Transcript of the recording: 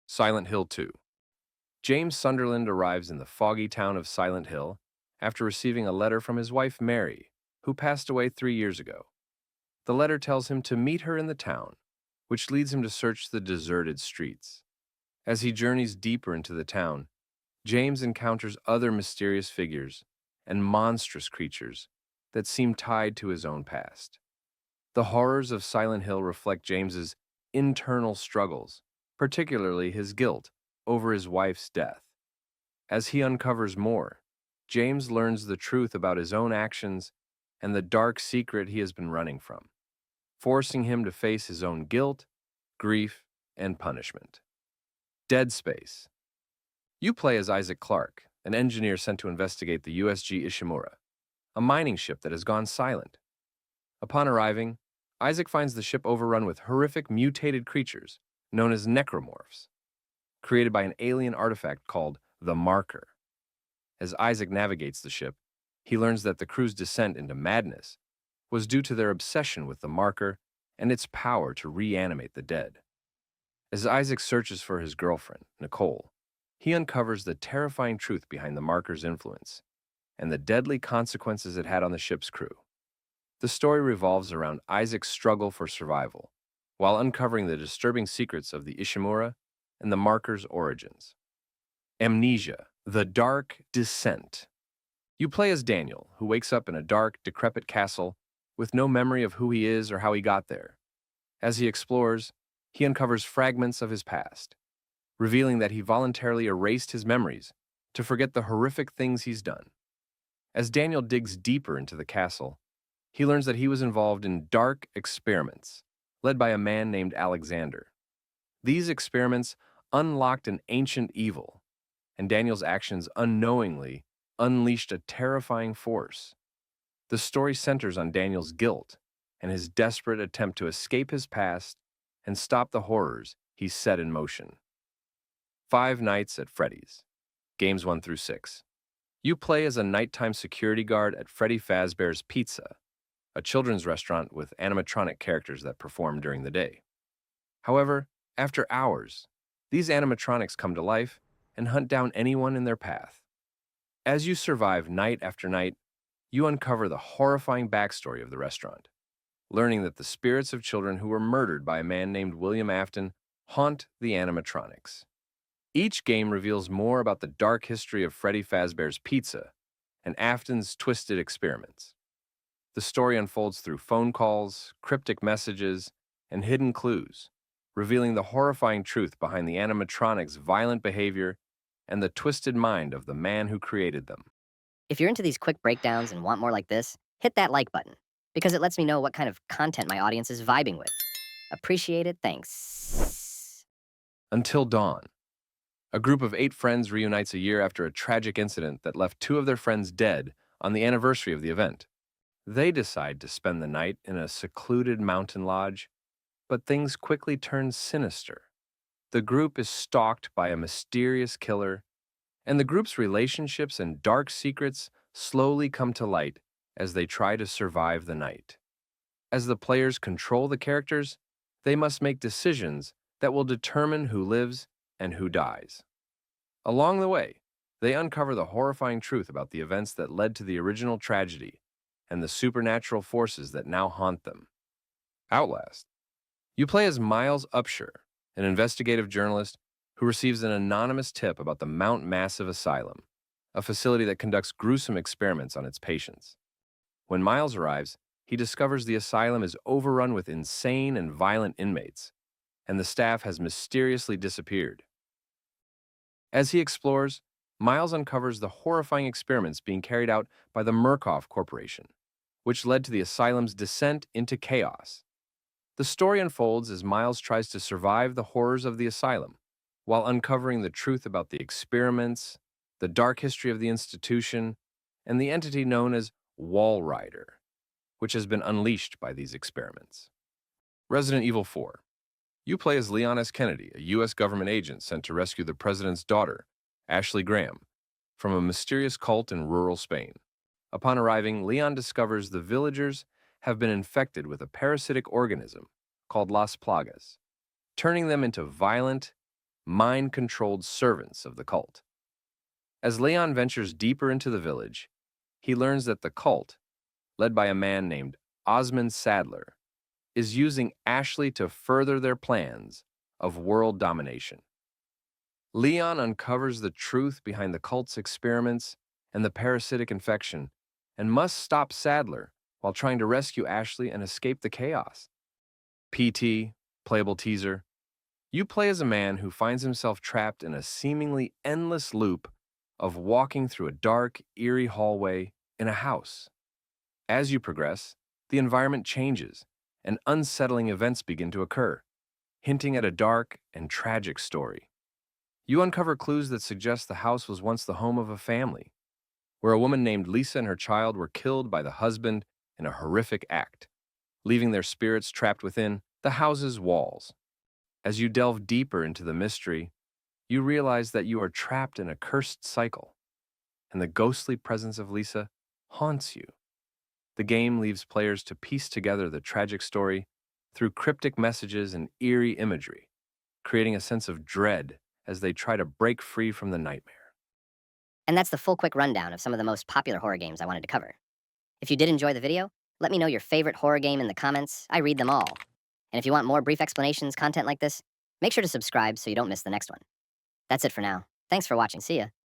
Silent Hill 2. James Sunderland arrives in the foggy town of Silent Hill after receiving a letter from his wife Mary, who passed away 3 years ago. The letter tells him to meet her in the town, which leads him to search the deserted streets. As he journeys deeper into the town, James encounters other mysterious figures and monstrous creatures that seem tied to his own past. The horrors of Silent Hill reflect James's internal struggles, particularly his guilt over his wife's death. As he uncovers more, James learns the truth about his own actions and the dark secret he has been running from, forcing him to face his own guilt, grief, and punishment. Dead Space. You play as Isaac Clarke, an engineer sent to investigate the USG Ishimura, a mining ship that has gone silent. Upon arriving, Isaac finds the ship overrun with horrific mutated creatures known as necromorphs, created by an alien artifact called the Marker. As Isaac navigates the ship, he learns that the crew's descent into madness was due to their obsession with the Marker and its power to reanimate the dead. As Isaac searches for his girlfriend, Nicole, he uncovers the terrifying truth behind the Marker's influence and the deadly consequences it had on the ship's crew. The story revolves around Isaac's struggle for survival, while uncovering the disturbing secrets of the Ishimura and the Marker's origins. Amnesia, the Dark Descent. You play as Daniel, who wakes up in a dark, decrepit castle with no memory of who he is or how he got there. As he explores, he uncovers fragments of his past, revealing that he voluntarily erased his memories to forget the horrific things he's done. As Daniel digs deeper into the castle, he learns that he was involved in dark experiments led by a man named Alexander. These experiments unlocked an ancient evil, and Daniel's actions unknowingly unleashed a terrifying force. The story centers on Daniel's guilt and his desperate attempt to escape his past and stop the horrors he set in motion. Five Nights at Freddy's. Games 1 through 6. You play as a nighttime security guard at Freddy Fazbear's Pizza, a children's restaurant with animatronic characters that perform during the day. However, after hours, these animatronics come to life and hunt down anyone in their path. As you survive night after night, you uncover the horrifying backstory of the restaurant, learning that the spirits of children who were murdered by a man named William Afton haunt the animatronics. Each game reveals more about the dark history of Freddy Fazbear's Pizza and Afton's twisted experiments. The story unfolds through phone calls, cryptic messages, and hidden clues, revealing the horrifying truth behind the animatronics' violent behavior and the twisted mind of the man who created them. If you're into these quick breakdowns and want more like this, hit that like button because it lets me know what kind of content my audience is vibing with. Appreciate it, thanks. Until Dawn. A group of 8 friends reunites a year after a tragic incident that left 2 of their friends dead on the anniversary of the event. They decide to spend the night in a secluded mountain lodge, but things quickly turn sinister. The group is stalked by a mysterious killer, and the group's relationships and dark secrets slowly come to light as they try to survive the night. As the players control the characters, they must make decisions that will determine who lives and who dies. Along the way, they uncover the horrifying truth about the events that led to the original tragedy and the supernatural forces that now haunt them. Outlast. You play as Miles Upshur, an investigative journalist who receives an anonymous tip about the Mount Massive Asylum, a facility that conducts gruesome experiments on its patients. When Miles arrives, he discovers the asylum is overrun with insane and violent inmates, and the staff has mysteriously disappeared. As he explores, Miles uncovers the horrifying experiments being carried out by the Murkoff Corporation, which led to the asylum's descent into chaos. The story unfolds as Miles tries to survive the horrors of the asylum, while uncovering the truth about the experiments, the dark history of the institution, and the entity known as Walrider, which has been unleashed by these experiments. Resident Evil 4. You play as Leon S. Kennedy, a U.S. government agent sent to rescue the president's daughter, Ashley Graham, from a mysterious cult in rural Spain. Upon arriving, Leon discovers the villagers have been infected with a parasitic organism called Las Plagas, turning them into violent mind-controlled servants of the cult. As Leon ventures deeper into the village, he learns that the cult, led by a man named Osmond Sadler, is using Ashley to further their plans of world domination. Leon uncovers the truth behind the cult's experiments and the parasitic infection, and must stop Sadler while trying to rescue Ashley and escape the chaos. PT, playable teaser. You play as a man who finds himself trapped in a seemingly endless loop of walking through a dark, eerie hallway in a house. As you progress, the environment changes, and unsettling events begin to occur, hinting at a dark and tragic story. You uncover clues that suggest the house was once the home of a family, where a woman named Lisa and her child were killed by the husband in a horrific act, leaving their spirits trapped within the house's walls. As you delve deeper into the mystery, you realize that you are trapped in a cursed cycle, and the ghostly presence of Lisa haunts you. The game leaves players to piece together the tragic story through cryptic messages and eerie imagery, creating a sense of dread as they try to break free from the nightmare. And that's the full quick rundown of some of the most popular horror games I wanted to cover. If you did enjoy the video, let me know your favorite horror game in the comments. I read them all. And if you want more brief explanations, content like this, make sure to subscribe so you don't miss the next one. That's it for now. Thanks for watching. See ya.